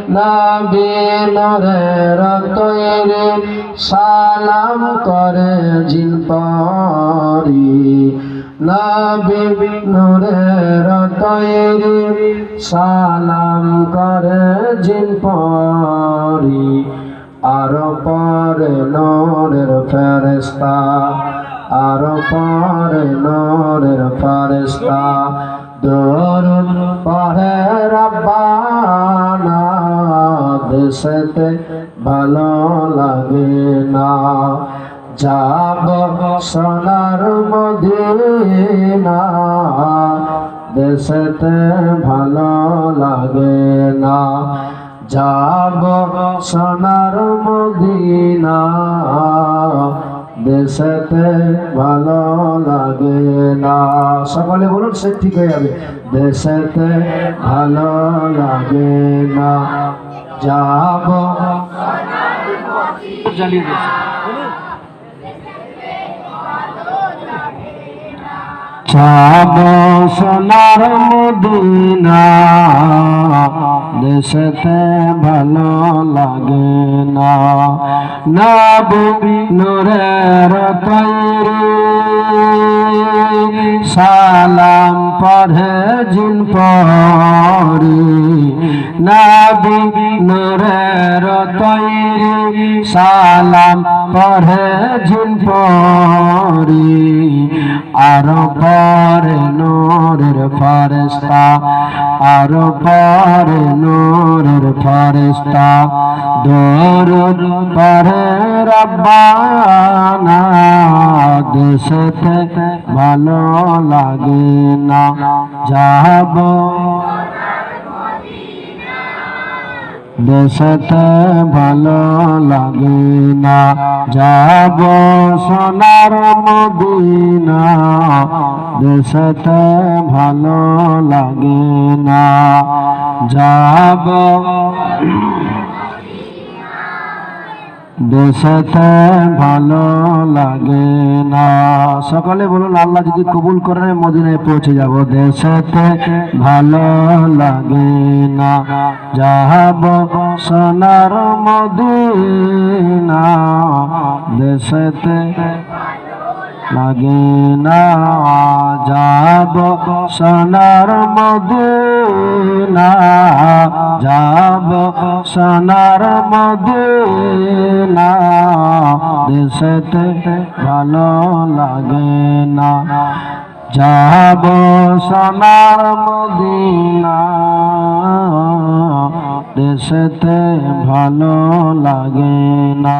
নবী নূরের তৈরি সালাম করে জিন পরি নবী নূরের তৈরি সালাম করে জিন পরি আর পরে নূরের ফেরেশতা আর পরে নূরের ফেরেশতা দরুদ পড়ে রব্বানা দেশেতে ভালো লাগে না যাব সোনার মদিনা দেশেতে ভালো লাগে না যাব সোনার মদিনা দেশেতে ভালো লাগে না সকলে বলুন সে ঠিক হয়ে যাবে দেশেতে ভালো লাগে না যাব জ্বালিয়ে দিয়েছে যাব সোনার মদিনা দেশেতে ভালো লাগে না নবী নূরের তৈরি সালাম পড়ে জিন পরি নবী নূরের তৈরি সালাম পড়ে জিন পরি আর পরে নূরের ফেরেশতা আর পরে নূরের ফেরেশতা দরুদ পড়ে রব্বানা দেশেতে ভালো লাগে না যাব দেশেতে ভালো লাগে না যাব সোনার মদিনা দেশেতে ভালো লাগে না যাব দেশেতে ভালো লাগে না সকলে বলুন আল্লাহ যদি কবুল করে মদিনায় পৌঁছে যাব দেশেতে ভালো লাগে না যাব সোনার মদিনা দেশেতে লাগে না যাব সোনার মদিনা যাব সোনার মদিনা দেশেতে ভালো লাগে না যাব সোনার মদিনা দেশেতে ভালো লাগে না।